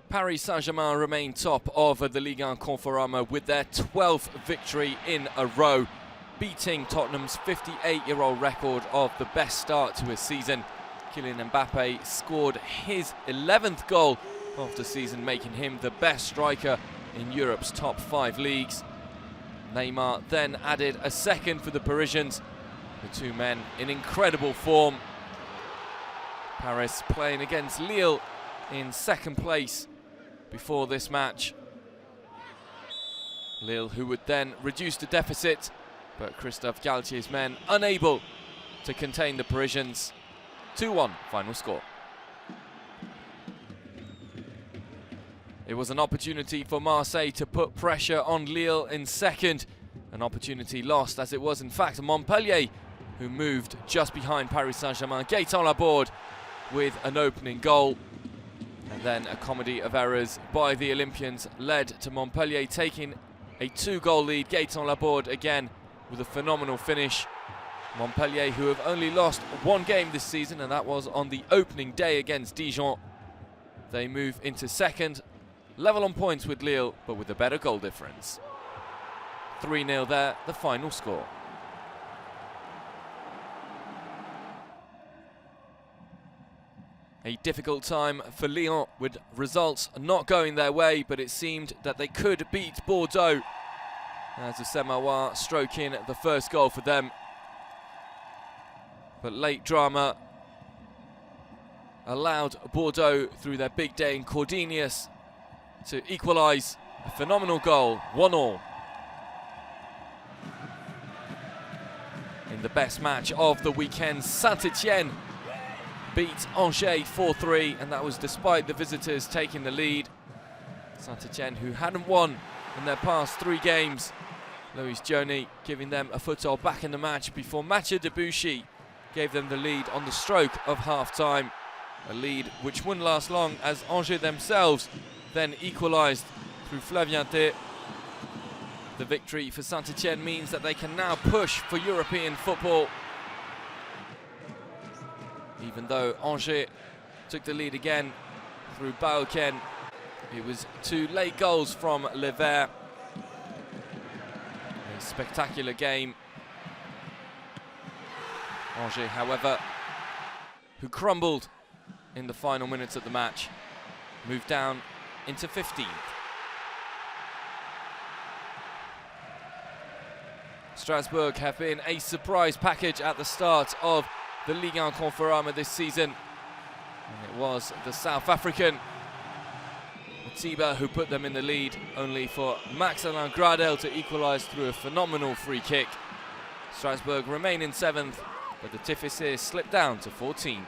Paris Saint-Germain remain top of the Ligue Conforama with their 12th victory in a row, beating Tottenham's 58-year-old record of the best start to a season. Kylian Mbappé scored his 11th goal of the season, making him the best striker in Europe's top 5 leagues. Neymar then added a second for the Parisians, the two men in incredible form. Paris playing against Lille in second place before this match. Lille, who would then reduce the deficit, but Christophe Galtier's men unable to contain the Parisians. 2-1 final score. It was an opportunity for Marseille to put pressure on Lille in second. An opportunity lost, as it was in fact Montpellier who moved just behind Paris Saint-Germain. Gaëtan Laborde with an opening goal. And then a comedy of errors by the Olympians led to Montpellier taking a 2-goal lead. Gaëtan Laborde again with a phenomenal finish. Montpellier, who have only lost one game this season, and that was on the opening day against Dijon. They move into second, level on points with Lille, but with a better goal difference. 3-0 there, the final score. A difficult time for Lyon, with results not going their way, but it seemed that they could beat Bordeaux as the Semawa stroke in the first goal for them. But late drama allowed Bordeaux, through their big day in Cordinius, to equalise. A phenomenal goal, 1-1. In the best match of the weekend, Saint-Etienne beat Angers 4-3, and that was despite the visitors taking the lead. Saint-Etienne, who hadn't won in their past 3 games. Louis Joni giving them a foothold back in the match before Mathieu Debuchy gave them the lead on the stroke of half-time. A lead which wouldn't last long, as Angers themselves then equalised through Flavien Té. The victory for Saint-Etienne means that they can now push for European football. Even though Angers took the lead again through Baoken, it was 2 late goals from Le Vert. A spectacular game. Angers, however, who crumbled in the final minutes of the match, moved down into 15th. Strasbourg have been a surprise package at the start of the Ligue Conforama this season. And it was the South African Matiba who put them in the lead, only for Max-Alain Gradel to equalise through a phenomenal free kick. Strasbourg remain in 7th, but the Tiffices slipped down to 14th.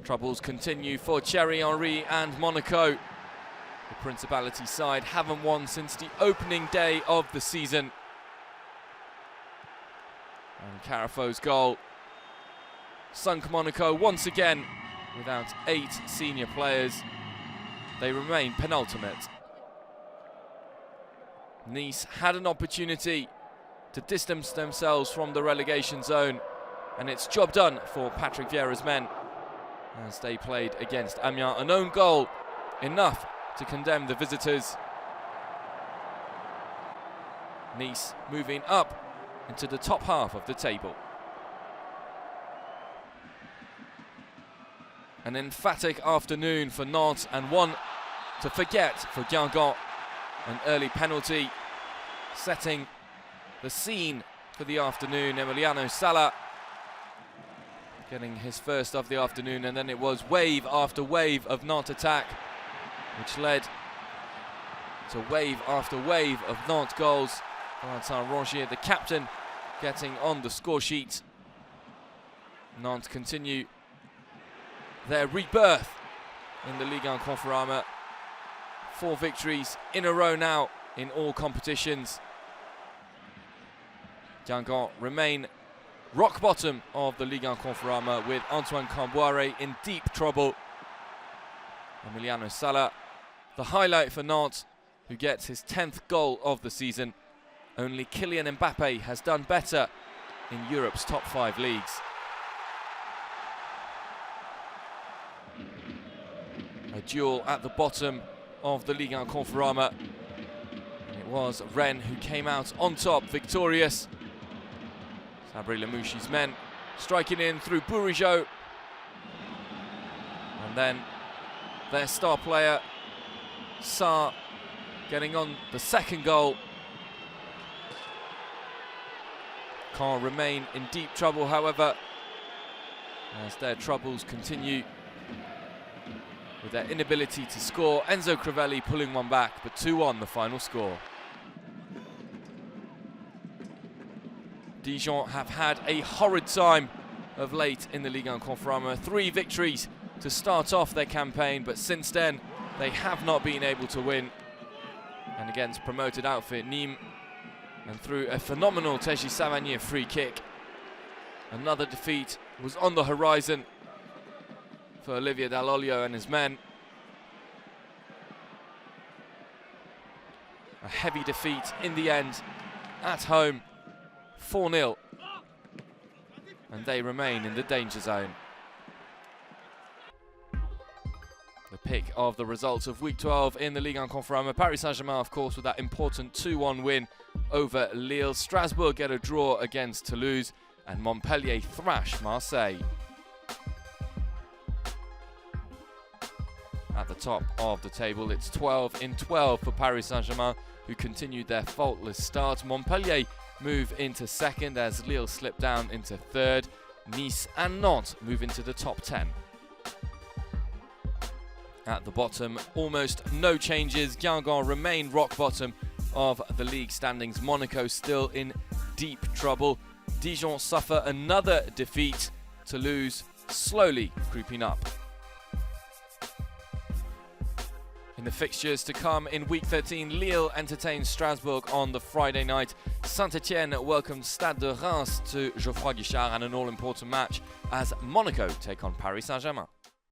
Troubles continue for Thierry Henry and Monaco. The Principality side haven't won since the opening day of the season. And Carafo's goal sunk Monaco once again without 8 senior players. They remain penultimate. Nice had an opportunity to distance themselves from the relegation zone, and it's job done for Patrick Vieira's men as they played against Amiens. An own goal, enough to condemn the visitors. Nice moving up into the top half of the table. An emphatic afternoon for Nantes, and one to forget for Guingamp. An early penalty setting the scene for the afternoon. Emiliano Sala getting his first of the afternoon, and then it was wave after wave of Nantes attack, which led to wave after wave of Nantes goals. Valentin Rongier, the captain, getting on the score sheet. Nantes continue their rebirth in the Ligue Conforama. 4 victories in a row now in all competitions. Guingamp remain rock bottom of the Ligue Conforama, with Antoine Camboire in deep trouble. Emiliano Sala, the highlight for Nantes, who gets his 10th goal of the season. Only Kylian Mbappé has done better in Europe's top 5 leagues. a duel at the bottom of the Ligue 1 Conforama. It was Rennes who came out on top, victorious. Sabri Lamouchi's men striking in through Bourigeaud. And then their star player, Sarr, getting on the second goal. Caen remain in deep trouble, however, as their troubles continue with their inability to score. Enzo Crivelli pulling one back, but 2-1 the final score. Dijon have had a horrid time of late in the Ligue 1 Conforama. 3 victories to start off their campaign, but since then they have not been able to win. And against promoted outfit Nîmes, and through a phenomenal Teji Savanier free kick, another defeat was on the horizon for Olivier Dall'Olio and his men. A heavy defeat in the end at home, 4-0, and they remain in the danger zone. The pick of the results of week 12 in the Ligue 1 Conforama. Paris Saint-Germain, of course, with that important 2-1 win over Lille. Strasbourg get a draw against Toulouse, and Montpellier thrash Marseille. At the top of the table, it's 12 in 12 for Paris Saint-Germain, who continued their faultless start. Montpellier move into second as Lille slip down into third. Nice and Nantes move into the top 10. At the bottom, almost no changes. Guingamp remain rock bottom of the league standings. Monaco still in deep trouble. Dijon suffer another defeat. Toulouse slowly creeping up. In the fixtures to come in week 13, Lille entertains Strasbourg on the Friday night. Saint-Etienne welcomes Stade de Reims to Geoffroy Guichard, and an all-important match as Monaco take on Paris Saint-Germain.